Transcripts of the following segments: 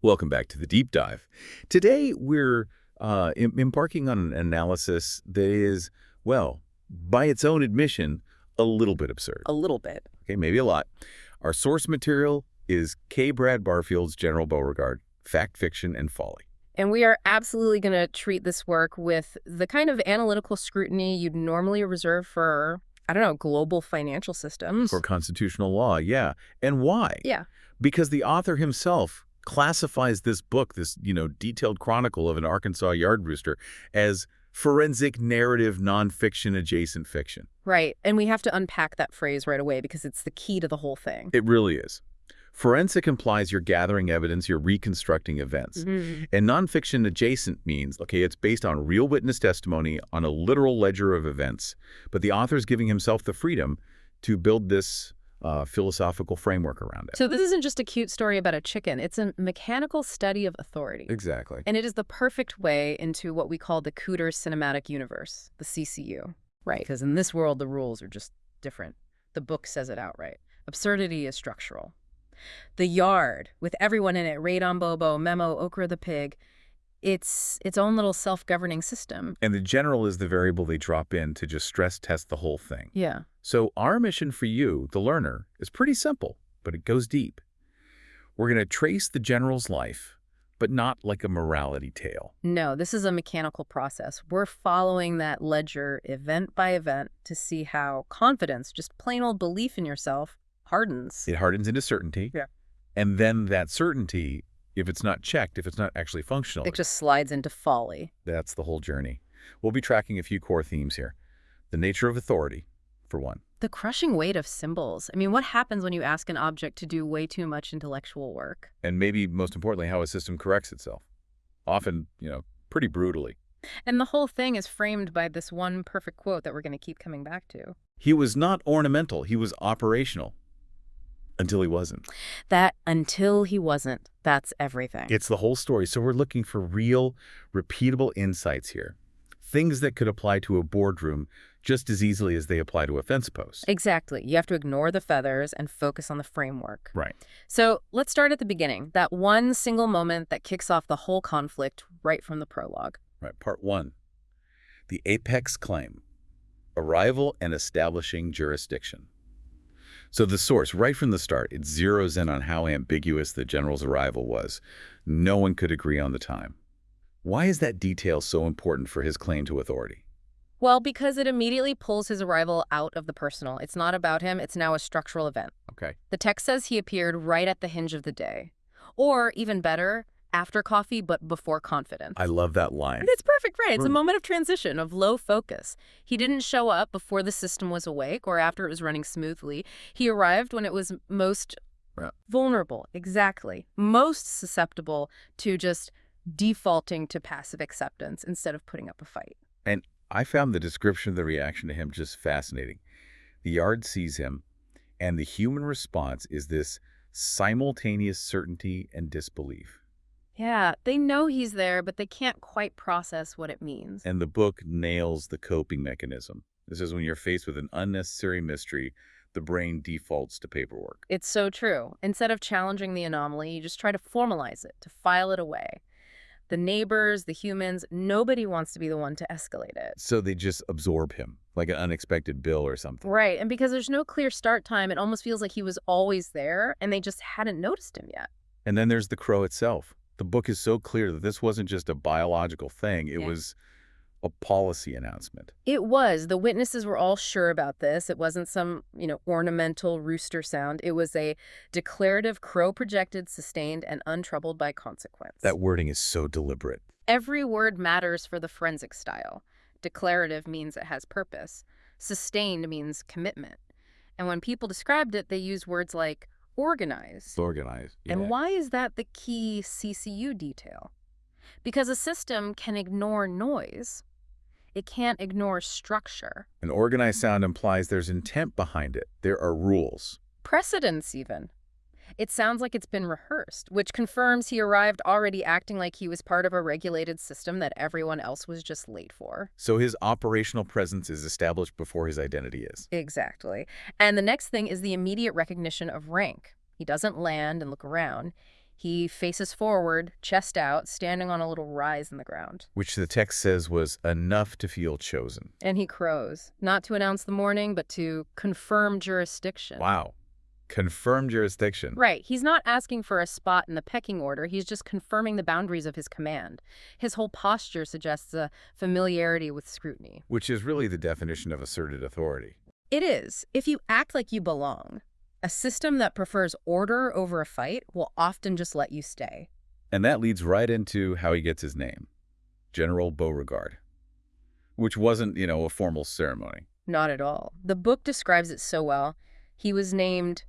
Welcome back to the Deep Dive. Today, we're embarking on an analysis that is, well, by its own admission, a little bit absurd. A little bit. Okay, maybe a lot. Our source material is K. Brad Barfield's General Beauregard, Fact, Fiction, and Folly. And we are absolutely going to treat this work with the kind of analytical scrutiny you'd normally reserve for, I don't know, global financial systems. For constitutional law, yeah. And why? Yeah. Because the author himself classifies this book, this, detailed chronicle of an Arkansas yard rooster, as forensic narrative nonfiction adjacent fiction. Right. And we have to unpack that phrase right away because it's the key to the whole thing. It really is. Forensic implies you're gathering evidence, you're reconstructing events. Mm-hmm. And nonfiction adjacent means, okay, it's based on real witness testimony, on a literal ledger of events, but the author's giving himself the freedom to build this philosophical framework around it. So this isn't just a cute story about a chicken. It's a mechanical study of authority. Exactly. And it is the perfect way into what we call the Cooter Cinematic Universe, the CCU. Right. Because in this world, the rules are just different. The book says it outright. Absurdity is structural. The yard, with everyone in it, Radon Bobo, Memo, Okra the pig, it's its own little self-governing system. And the general is the variable they drop in to just stress test the whole thing. Yeah. So our mission for you, the learner, is pretty simple, but it goes deep. We're going to trace the general's life, but not like a morality tale. No, this is a mechanical process. We're following that ledger event by event to see how confidence, just plain old belief in yourself, hardens. It hardens into certainty. Yeah. And then that certainty, if it's not checked, if it's not actually functional, It just slides into folly. that's the whole journey. We'll be tracking a few core themes here. The nature of authority, for one. The crushing weight of symbols. I mean, what happens when you ask an object to do way too much intellectual work? And maybe most importantly, how a system corrects itself. Often, pretty brutally. And the whole thing is framed by this one perfect quote that we're going to keep coming back to. He was not ornamental, he was operational. Until he wasn't. That until he wasn't, that's everything. It's the whole story. So we're looking for real, repeatable insights here. Things that could apply to a boardroom just as easily as they apply to a fence post. Exactly. You have to ignore the feathers and focus on the framework. Right. So let's start at the beginning. That one single moment that kicks off the whole conflict right from the prologue. Right. Part 1. The apex claim. Arrival and establishing jurisdiction. So the source, right from the start, it zeroes in on how ambiguous the general's arrival was. No one could agree on the time. Why is that detail so important for his claim to authority? Well, because it immediately pulls his arrival out of the personal. It's not about him. It's now a structural event. Okay. The text says he appeared right at the hinge of the day. Or, even better, after coffee but before confidence. I love that line. And it's perfect, right? It's a moment of transition, of low focus. He didn't show up before the system was awake or after it was running smoothly. He arrived when it was most vulnerable, exactly. Most susceptible to just defaulting to passive acceptance instead of putting up a fight. And I found the description of the reaction to him just fascinating. The yard sees him, and the human response is this simultaneous certainty and disbelief. Yeah, they know he's there, but they can't quite process what it means. And the book nails the coping mechanism. This is when you're faced with an unnecessary mystery, the brain defaults to paperwork. It's so true. Instead of challenging the anomaly, you just try to formalize it, to file it away. The neighbors, the humans, nobody wants to be the one to escalate it. So they just absorb him, like an unexpected bill or something. Right, and because there's no clear start time, it almost feels like he was always there, and they just hadn't noticed him yet. And then there's the crow itself. The book is so clear that this wasn't just a biological thing. It was a policy announcement. It was. The witnesses were all sure about this. It wasn't some, ornamental rooster sound. It was a declarative crow projected, sustained, and untroubled by consequence. That wording is so deliberate. Every word matters for the forensic style. Declarative means it has purpose. Sustained means commitment. And when people described it, they used words like organized. Organized. Yeah. And why is that the key CCU detail? Because a system can ignore noise. It can't ignore structure. An organized sound implies there's intent behind it. There are rules. Precedence, even. It sounds like it's been rehearsed, which confirms he arrived already acting like he was part of a regulated system that everyone else was just late for. So his operational presence is established before his identity is. Exactly. And the next thing is the immediate recognition of rank. He doesn't land and look around. He faces forward, chest out, standing on a little rise in the ground. Which the text says was enough to feel chosen. And he crows, not to announce the morning, but to confirm jurisdiction. Wow. Confirmed jurisdiction. Right. He's not asking for a spot in the pecking order. He's just confirming the boundaries of his command. His whole posture suggests a familiarity with scrutiny. Which is really the definition of asserted authority. It is. If you act like you belong, a system that prefers order over a fight will often just let you stay. And that leads right into how he gets his name. General Beauregard. Which wasn't, a formal ceremony. Not at all. The book describes it so well. He was named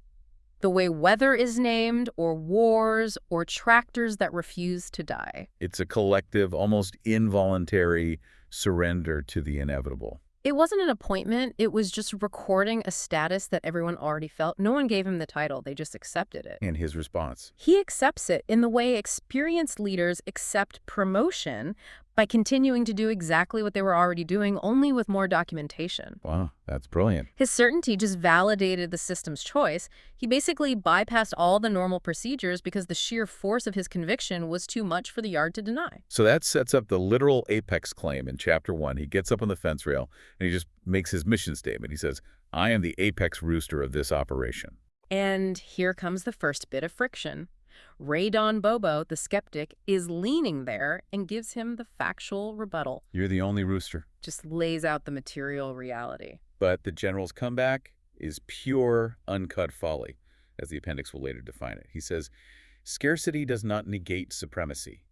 the way weather is named, or wars, or tractors that refuse to die. It's a collective, almost involuntary surrender to the inevitable. It wasn't an appointment. It was just recording a status that everyone already felt. No one gave him the title. They just accepted it. And his response. He accepts it in the way experienced leaders accept promotion, by continuing to do exactly what they were already doing, only with more documentation. Wow, that's brilliant. His certainty just validated the system's choice. He basically bypassed all the normal procedures because the sheer force of his conviction was too much for the yard to deny. So that sets up the literal apex claim in Chapter 1. He gets up on the fence rail and he just makes his mission statement. He says, I am the apex rooster of this operation. And here comes the first bit of friction. Ray Don Bobo, the skeptic, is leaning there and gives him the factual rebuttal. You're the only rooster. Just lays out the material reality. But the general's comeback is pure, uncut folly, as the appendix will later define it. He says, scarcity does not negate supremacy.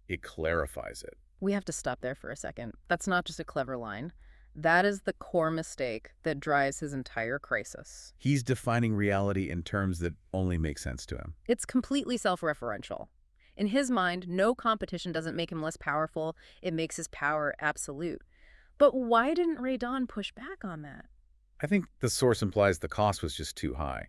It clarifies it. We have to stop there for a second. That's not just a clever line. That is the core mistake that drives his entire crisis. He's defining reality in terms that only make sense to him. It's completely self-referential. In his mind, no competition doesn't make him less powerful. It makes his power absolute. But why didn't Ray Don push back on that? I think the source implies the cost was just too high.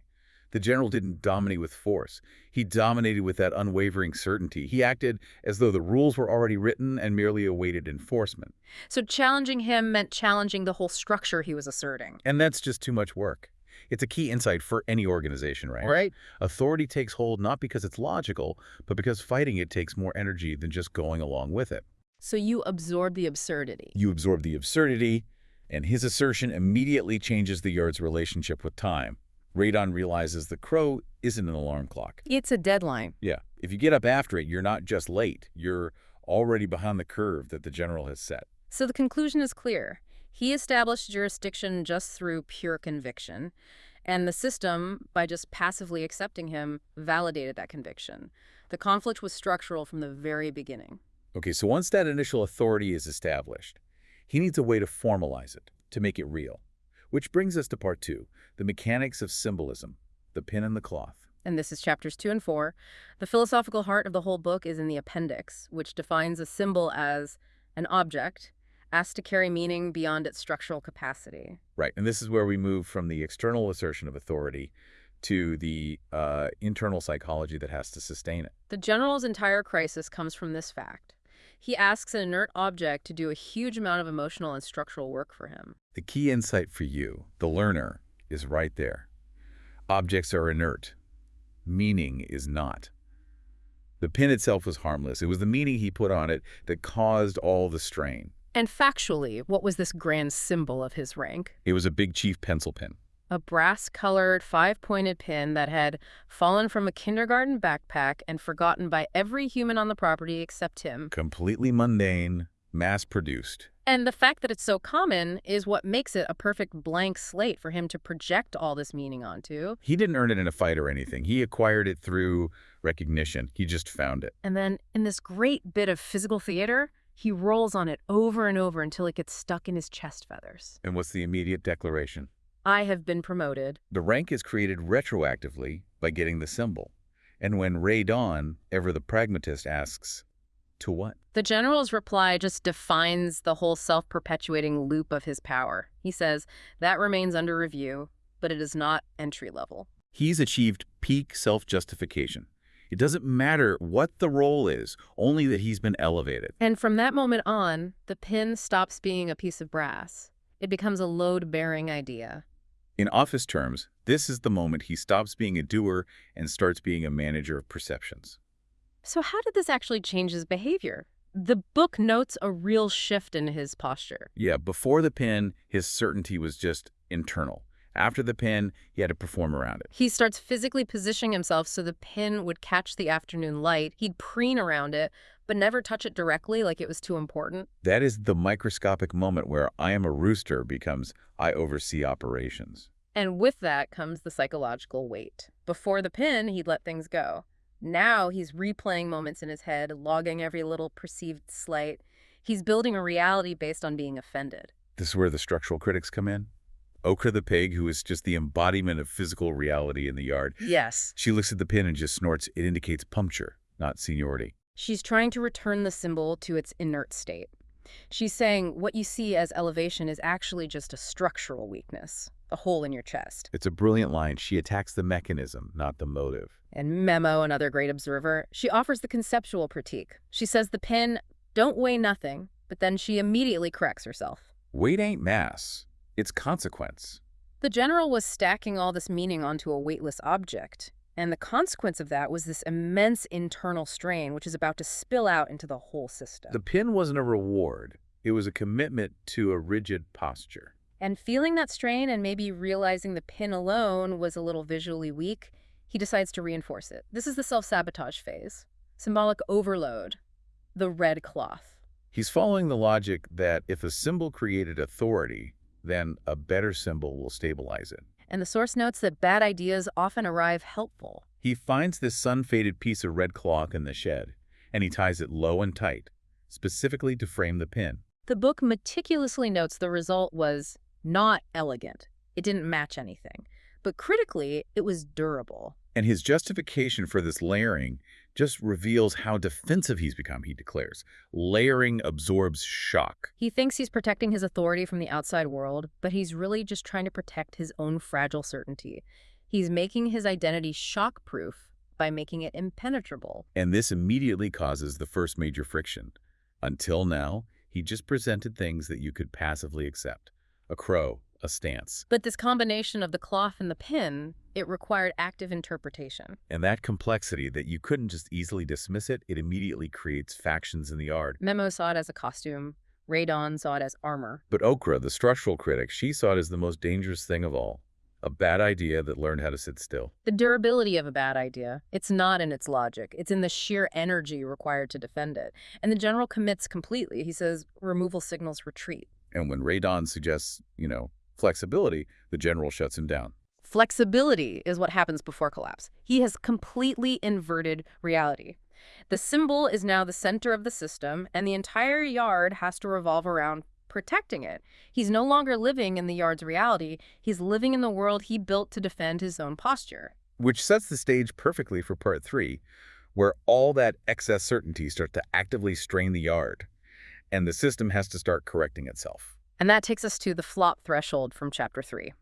The general didn't dominate with force. He dominated with that unwavering certainty. He acted as though the rules were already written and merely awaited enforcement. So challenging him meant challenging the whole structure he was asserting. And that's just too much work. It's a key insight for any organization, right? Right. Authority takes hold not because it's logical, but because fighting it takes more energy than just going along with it. So you absorb the absurdity. You absorb the absurdity, and his assertion immediately changes the yard's relationship with time. Ray Don realizes the crow isn't an alarm clock. It's a deadline. Yeah. If you get up after it, you're not just late. You're already behind the curve that the general has set. So the conclusion is clear. He established jurisdiction just through pure conviction, and the system, by just passively accepting him, validated that conviction. The conflict was structural from the very beginning. Okay, so once that initial authority is established, he needs a way to formalize it, to make it real. Which brings us to part 2, the mechanics of symbolism, the pin in the cloth. And this is chapters 2 and 4. The philosophical heart of the whole book is in the appendix, which defines a symbol as an object asked to carry meaning beyond its structural capacity. Right, and this is where we move from the external assertion of authority to the internal psychology that has to sustain it. The general's entire crisis comes from this fact. He asks an inert object to do a huge amount of emotional and structural work for him. The key insight for you, the learner, is right there. Objects are inert. Meaning is not. The pin itself was harmless. It was the meaning he put on it that caused all the strain. And factually, what was this grand symbol of his rank? It was a Big Chief pencil pin. A brass-colored, 5-pointed pin that had fallen from a kindergarten backpack and forgotten by every human on the property except him. Completely mundane, mass-produced. And the fact that it's so common is what makes it a perfect blank slate for him to project all this meaning onto. He didn't earn it in a fight or anything. He acquired it through recognition. He just found it. And then, in this great bit of physical theater, he rolls on it over and over until it gets stuck in his chest feathers. And what's the immediate declaration? I have been promoted. The rank is created retroactively by getting the symbol. And when Ray Don, ever the pragmatist, asks, to what? The general's reply just defines the whole self-perpetuating loop of his power. He says, that remains under review, but it is not entry level. He's achieved peak self-justification. It doesn't matter what the role is, only that he's been elevated. And from that moment on, the pin stops being a piece of brass. It becomes a load-bearing idea. In office terms, this is the moment he stops being a doer and starts being a manager of perceptions. So how did this actually change his behavior? The book notes a real shift in his posture. Yeah, before the pin, his certainty was just internal. After the pin, he had to perform around it. He starts physically positioning himself so the pin would catch the afternoon light. He'd preen around it, but never touch it directly like it was too important. That is the microscopic moment where I am a rooster becomes I oversee operations. And with that comes the psychological weight. Before the pin, he'd let things go. Now he's replaying moments in his head, logging every little perceived slight. He's building a reality based on being offended. This is where the structural critics come in. Okra the pig, who is just the embodiment of physical reality in the yard. Yes. She looks at the pin and just snorts. It indicates puncture, not seniority. She's trying to return the symbol to its inert state. She's saying what you see as elevation is actually just a structural weakness, a hole in your chest. It's a brilliant line. She attacks the mechanism, not the motive. And Memo, another great observer, she offers the conceptual critique. She says the pin don't weigh nothing, but then she immediately corrects herself. Weight ain't mass. It's consequence. The general was stacking all this meaning onto a weightless object, and the consequence of that was this immense internal strain, which is about to spill out into the whole system. The pin wasn't a reward. It was a commitment to a rigid posture. And feeling that strain and maybe realizing the pin alone was a little visually weak, he decides to reinforce it. This is the self-sabotage phase. Symbolic overload. The red cloth. He's following the logic that if a symbol created authority, then a better symbol will stabilize it. And the source notes that bad ideas often arrive helpful. He finds this sun-faded piece of red cloth in the shed, and he ties it low and tight, specifically to frame the pin. The book meticulously notes the result was not elegant. It didn't match anything. But critically, it was durable. And his justification for this layering just reveals how defensive he's become, he declares. Layering absorbs shock. He thinks he's protecting his authority from the outside world, but he's really just trying to protect his own fragile certainty. He's making his identity shock-proof by making it impenetrable. And this immediately causes the first major friction. Until now, he just presented things that you could passively accept. A crow, a stance. But this combination of the cloth and the pin, it required active interpretation. And that complexity that you couldn't just easily dismiss it, it immediately creates factions in the yard. Memo saw it as a costume. Radon saw it as armor. But Okra, the structural critic, she saw it as the most dangerous thing of all. A bad idea that learned how to sit still. The durability of a bad idea, it's not in its logic. It's in the sheer energy required to defend it. And the general commits completely. He says, removal signals retreat. And when Radon suggests, flexibility, the general shuts him down. Flexibility is what happens before collapse. He has completely inverted reality. The symbol is now the center of the system, and the entire yard has to revolve around protecting it. He's no longer living in the yard's reality. He's living in the world he built to defend his own posture. Which sets the stage perfectly for part 3, where all that excess certainty starts to actively strain the yard, and the system has to start correcting itself. And that takes us to the flop threshold from Chapter 3.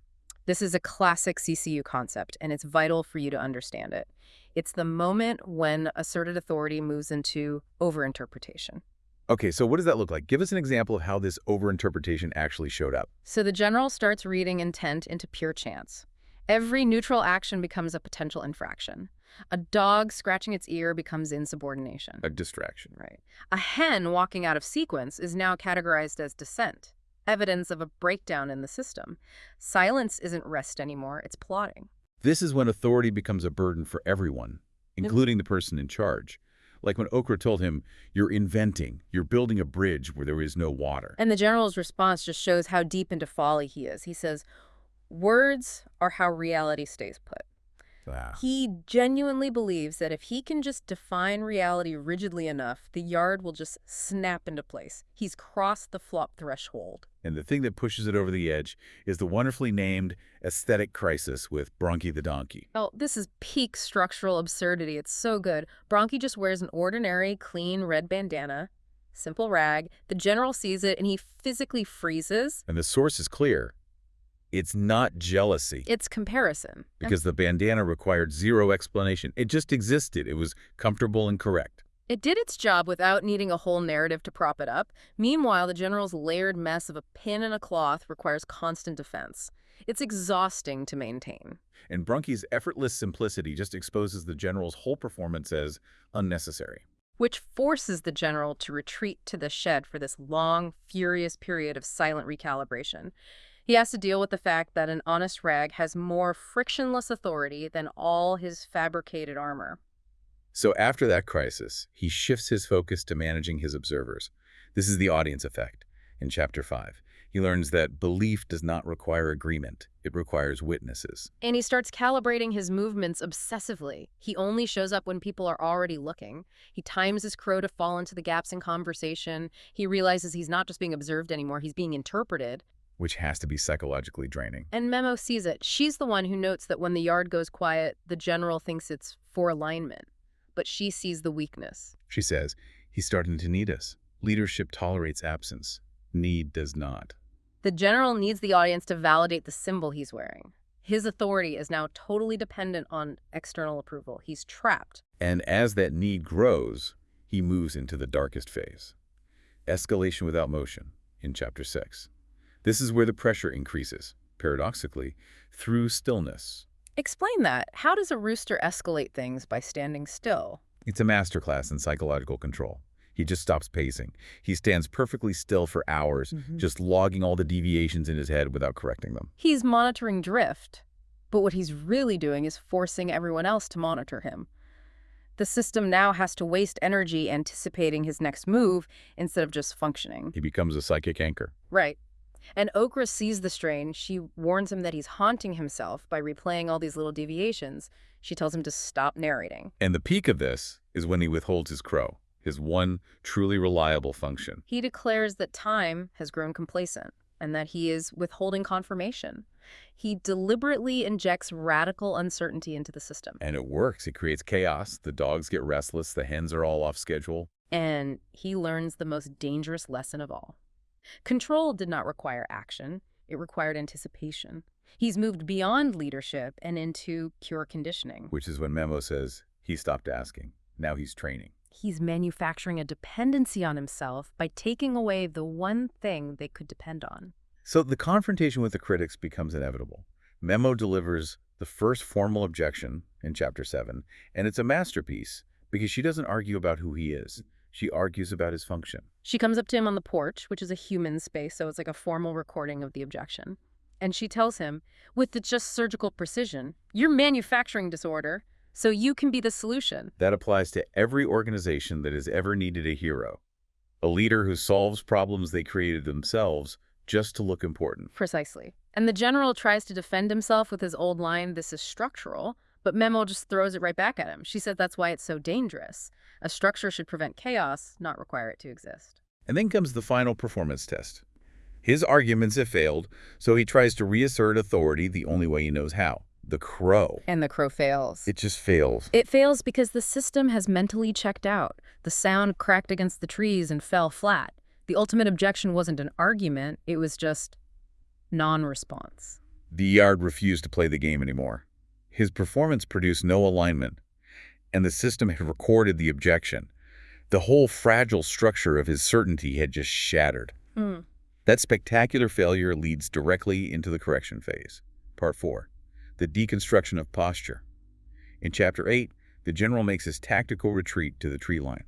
This is a classic CCU concept, and it's vital for you to understand it. It's the moment when asserted authority moves into overinterpretation. Okay, so what does that look like? Give us an example of how this overinterpretation actually showed up. So the general starts reading intent into pure chance. Every neutral action becomes a potential infraction. A dog scratching its ear becomes insubordination. A distraction. Right. A hen walking out of sequence is now categorized as dissent, evidence of a breakdown in the system. Silence isn't rest anymore, it's plotting. This is when authority becomes a burden for everyone, including the person in charge. Like when Okra told him, you're inventing, you're building a bridge where there is no water. And the general's response just shows how deep into folly he is. He says, words are how reality stays put. Wow. He genuinely believes that if he can just define reality rigidly enough, the yard will just snap into place. He's crossed the flop threshold. And the thing that pushes it over the edge is the wonderfully named aesthetic crisis with Bronchi the donkey. Oh, this is peak structural absurdity. It's so good. Bronchi just wears an ordinary, clean red bandana, simple rag. The general sees it and he physically freezes. And the source is clear. It's not jealousy. It's comparison. Because the bandana required zero explanation. It just existed. It was comfortable and correct. It did its job without needing a whole narrative to prop it up. Meanwhile, the general's layered mess of a pin and a cloth requires constant defense. It's exhausting to maintain. And Brunke's effortless simplicity just exposes the general's whole performance as unnecessary. Which forces the general to retreat to the shed for this long, furious period of silent recalibration. He has to deal with the fact that an honest rag has more frictionless authority than all his fabricated armor. So after that crisis, he shifts his focus to managing his observers. This is the audience effect. In Chapter 5, he learns that belief does not require agreement. It requires witnesses. And he starts calibrating his movements obsessively. He only shows up when people are already looking. He times his crow to fall into the gaps in conversation. He realizes he's not just being observed anymore, he's being interpreted. Which has to be psychologically draining. And Memo sees it. She's the one who notes that when the yard goes quiet, the general thinks it's for alignment. But she sees the weakness. She says, he's starting to need us. Leadership tolerates absence. Need does not. The general needs the audience to validate the symbol he's wearing. His authority is now totally dependent on external approval. He's trapped. And as that need grows, he moves into the darkest phase. Escalation without motion, in Chapter 6. This is where the pressure increases, paradoxically, through stillness. Explain that. How does a rooster escalate things by standing still? It's a masterclass in psychological control. He just stops pacing. He stands perfectly still for hours, just logging all the deviations in his head without correcting them. He's monitoring drift, but what he's really doing is forcing everyone else to monitor him. The system now has to waste energy anticipating his next move instead of just functioning. He becomes a psychic anchor. Right. And Okra sees the strain. She warns him that he's haunting himself by replaying all these little deviations. She tells him to stop narrating. And the peak of this is when he withholds his crow, his one truly reliable function. He declares that time has grown complacent and that he is withholding confirmation. He deliberately injects radical uncertainty into the system. And it works. It creates chaos. The dogs get restless. The hens are all off schedule. And he learns the most dangerous lesson of all. Control did not require action. It required anticipation. He's moved beyond leadership and into pure conditioning. Which is when Memo says he stopped asking. Now he's training. He's manufacturing a dependency on himself by taking away the one thing they could depend on. So the confrontation with the critics becomes inevitable. Memo delivers the first formal objection in Chapter 7, and it's a masterpiece because she doesn't argue about who he is. She argues about his function. She comes up to him on the porch, which is a human space, so it's like a formal recording of the objection. And she tells him, with the just surgical precision, you're manufacturing disorder, so you can be the solution. That applies to every organization that has ever needed a hero. A leader who solves problems they created themselves just to look important. Precisely. And the general tries to defend himself with his old line, this is structural, but Memo just throws it right back at him. She said that's why it's so dangerous. A structure should prevent chaos, not require it to exist. And then comes the final performance test. His arguments have failed, so he tries to reassert authority the only way he knows how. The crow. And the crow fails. It just fails. It fails because the system has mentally checked out. The sound cracked against the trees and fell flat. The ultimate objection wasn't an argument, it was just non-response. The yard refused to play the game anymore. His performance produced no alignment, and the system had recorded the objection. The whole fragile structure of his certainty had just shattered. That spectacular failure leads directly into the correction phase. Part 4, the deconstruction of posture. In Chapter 8, the general makes his tactical retreat to the tree line.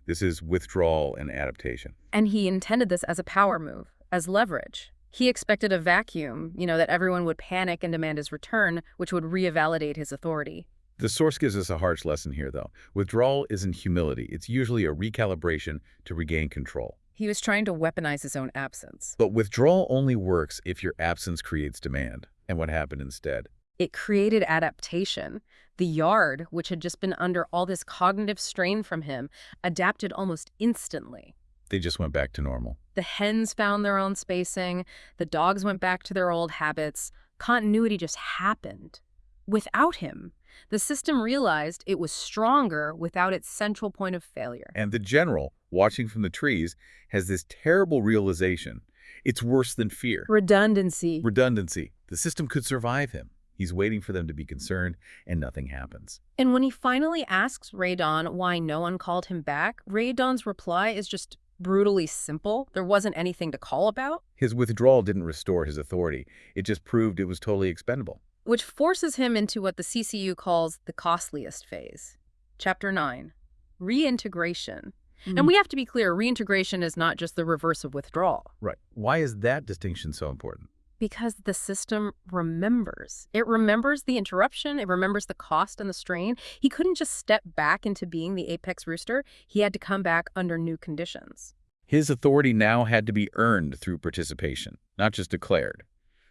This is withdrawal and adaptation. And he intended this as a power move, as leverage. He expected a vacuum, that everyone would panic and demand his return, which would revalidate his authority. The source gives us a harsh lesson here, though. Withdrawal isn't humility. It's usually a recalibration to regain control. He was trying to weaponize his own absence. But withdrawal only works if your absence creates demand. And what happened instead? It created adaptation. The yard, which had just been under all this cognitive strain from him, adapted almost instantly. They just went back to normal. The hens found their own spacing. The dogs went back to their old habits. Continuity just happened. Without him, the system realized it was stronger without its central point of failure. And the general, watching from the trees, has this terrible realization. It's worse than fear. Redundancy. Redundancy. The system could survive him. He's waiting for them to be concerned, and nothing happens. And when he finally asks Ray Dawn why no one called him back, Ray Dawn's reply is just brutally simple. There wasn't anything to call about, His withdrawal didn't restore his authority. It just proved it was totally expendable. which forces him into what the CCU calls the costliest phase. Chapter 9, reintegration. And we have to be clear, reintegration is not just the reverse of withdrawal. Right. Why is that distinction so important? Because the system remembers. It remembers the interruption. It remembers the cost and the strain. He couldn't just step back into being the apex rooster. He had to come back under new conditions. His authority now had to be earned through participation, not just declared.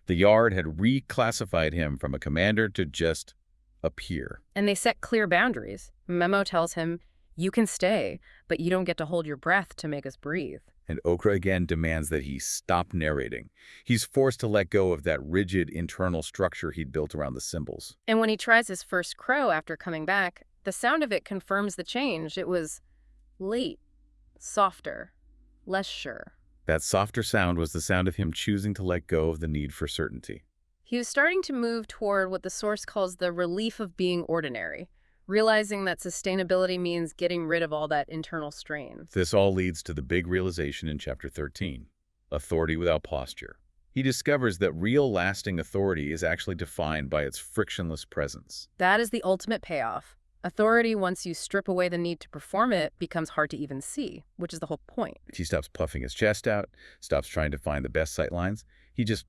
The Yard had reclassified him from a commander to just a peer. And they set clear boundaries. Memo tells him, you can stay, but you don't get to hold your breath to make us breathe. And Okra again demands that he stop narrating. He's forced to let go of that rigid internal structure he'd built around the symbols. And when he tries his first crow after coming back, the sound of it confirms the change. It was late, softer, less sure. That softer sound was the sound of him choosing to let go of the need for certainty. He was starting to move toward what the source calls the relief of being ordinary, realizing that sustainability means getting rid of all that internal strain. This all leads to the big realization in Chapter 13, authority without posture. He discovers that real lasting authority is actually defined by its frictionless presence. That is the ultimate payoff. Authority, once you strip away the need to perform it, becomes hard to even see, which is the whole point. He stops puffing his chest out, stops trying to find the best sight lines. He just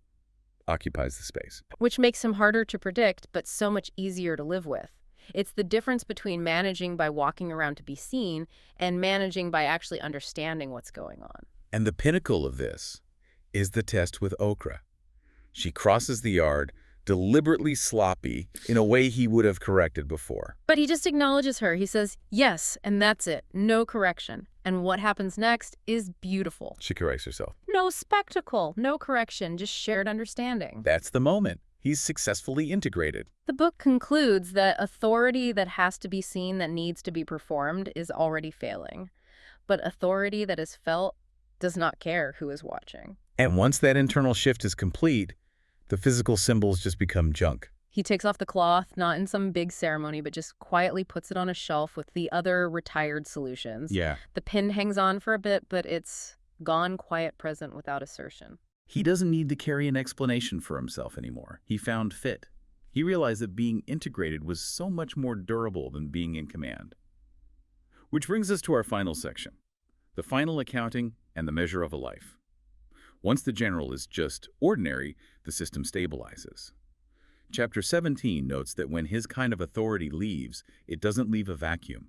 occupies the space. Which makes him harder to predict, but so much easier to live with. It's the difference between managing by walking around to be seen and managing by actually understanding what's going on. And the pinnacle of this is the test with Okra. She crosses the Yard, deliberately sloppy, in a way he would have corrected before. But he just acknowledges her. He says, yes, and that's it. No correction. And what happens next is beautiful. She corrects herself. No spectacle, no correction, just shared understanding. That's the moment. He's successfully integrated. The book concludes that authority that has to be seen, that needs to be performed, is already failing. But authority that is felt does not care who is watching. And once that internal shift is complete, the physical symbols just become junk. He takes off the cloth, not in some big ceremony, but just quietly puts it on a shelf with the other retired solutions. Yeah. The pin hangs on for a bit, but it's gone quiet present without assertion. He doesn't need to carry an explanation for himself anymore. He found fit. He realized that being integrated was so much more durable than being in command. Which brings us to our final section, the final accounting and the measure of a life. Once the general is just ordinary, the system stabilizes. Chapter 17 notes that when his kind of authority leaves, it doesn't leave a vacuum.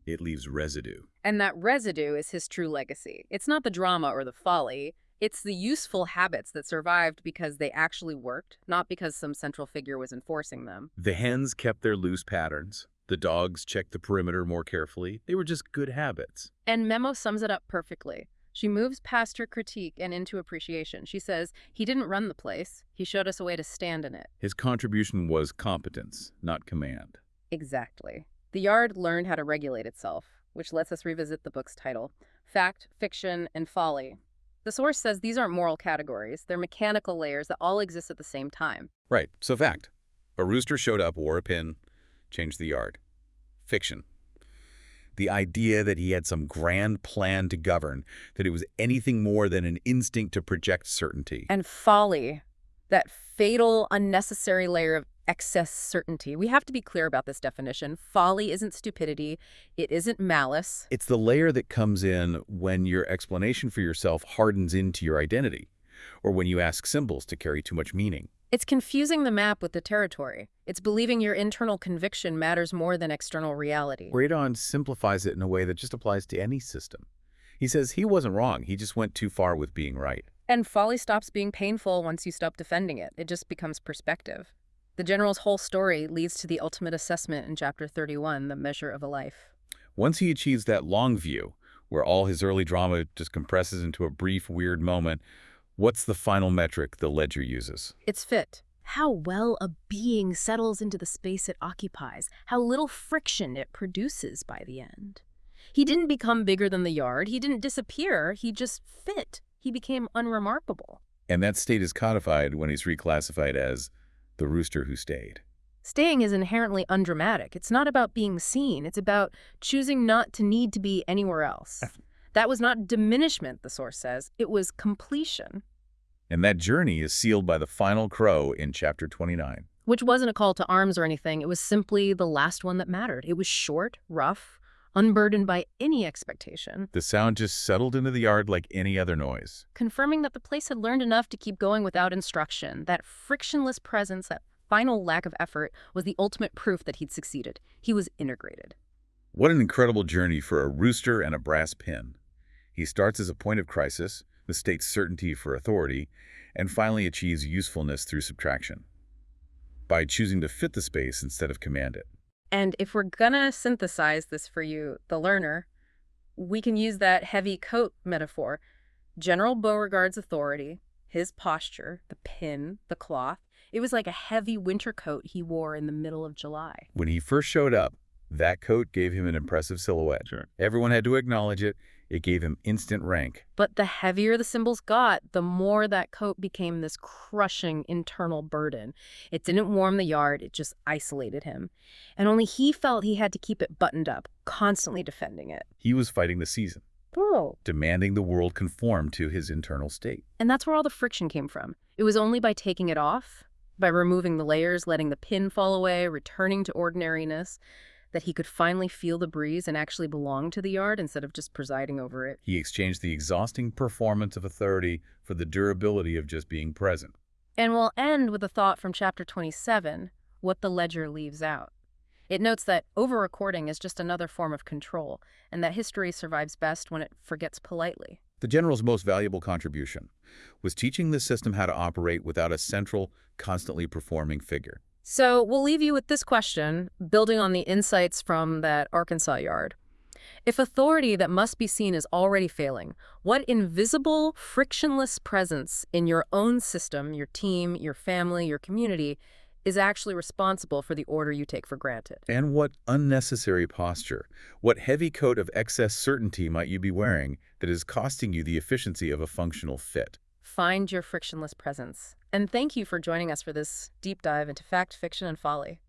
It leaves residue. And that residue is his true legacy. It's not the drama or the folly. It's the useful habits that survived because they actually worked, not because some central figure was enforcing them. The hens kept their loose patterns. The dogs checked the perimeter more carefully. They were just good habits. And Memo sums it up perfectly. She moves past her critique and into appreciation. She says, he didn't run the place. He showed us a way to stand in it. His contribution was competence, not command. Exactly. The Yard learned how to regulate itself, which lets us revisit the book's title, Fact, Fiction, and Folly. The source says these aren't moral categories. They're mechanical layers that all exist at the same time. Right, so fact. A rooster showed up, wore a pin, changed the Yard. Fiction. The idea that he had some grand plan to govern, that it was anything more than an instinct to project certainty. And folly, that fatal, unnecessary layer of excess certainty. We have to be clear about this definition. Folly isn't stupidity. It isn't malice. It's the layer that comes in when your explanation for yourself hardens into your identity, or when you ask symbols to carry too much meaning. It's confusing the map with the territory. It's believing your internal conviction matters more than external reality. Radon simplifies it in a way that just applies to any system. He says he wasn't wrong, he just went too far with being right. And folly stops being painful once you stop defending it. It just becomes perspective. The general's whole story leads to the ultimate assessment in Chapter 31, the measure of a life. Once he achieves that long view, where all his early drama just compresses into a brief, weird moment, what's the final metric the ledger uses? It's fit. How well a being settles into the space it occupies, how little friction it produces by the end. He didn't become bigger than the Yard. He didn't disappear. He just fit. He became unremarkable. And that state is codified when he's reclassified as the rooster who stayed. Staying is inherently undramatic. It's not about being seen. It's about choosing not to need to be anywhere else. That was not diminishment, the source says. It was completion. And that journey is sealed by the final crow in chapter 29. Which wasn't a call to arms or anything. It was simply the last one that mattered. It was short, rough, unburdened by any expectation. The sound just settled into the yard like any other noise. Confirming that the place had learned enough to keep going without instruction. That frictionless presence, that final lack of effort, was the ultimate proof that he'd succeeded. He was integrated. What an incredible journey for a rooster and a brass pin. He starts as a point of crisis, the state's certainty for authority, and finally achieves usefulness through subtraction, by choosing to fit the space instead of command it. And if we're gonna synthesize this for you, the learner, we can use that heavy coat metaphor. General Beauregard's authority, his posture, the pin, the cloth, it was like a heavy winter coat he wore in the middle of July. When he first showed up, that coat gave him an impressive silhouette. Sure. Everyone had to acknowledge it. It gave him instant rank. But the heavier the symbols got, the more that coat became this crushing internal burden. It didn't warm the yard, it just isolated him. And only he felt he had to keep it buttoned up, constantly defending it. He was fighting the season, Oh. demanding the world conform to his internal state. And that's where all the friction came from. It was only by taking it off, by removing the layers, letting the pin fall away, returning to ordinariness, that he could finally feel the breeze and actually belong to the yard instead of just presiding over it. He exchanged the exhausting performance of authority for the durability of just being present. And we'll end with a thought from chapter 27, what the ledger leaves out. It notes that over-recording is just another form of control, and that history survives best when it forgets politely. The general's most valuable contribution was teaching the system how to operate without a central, constantly performing figure. So we'll leave you with this question, building on the insights from that Arkansas yard. If authority that must be seen is already failing, what invisible, frictionless presence in your own system, your team, your family, your community, is actually responsible for the order you take for granted? And what unnecessary posture, what heavy coat of excess certainty might you be wearing that is costing you the efficiency of a functional fit? Find your frictionless presence. And thank you for joining us for this deep dive into fact, fiction, and folly.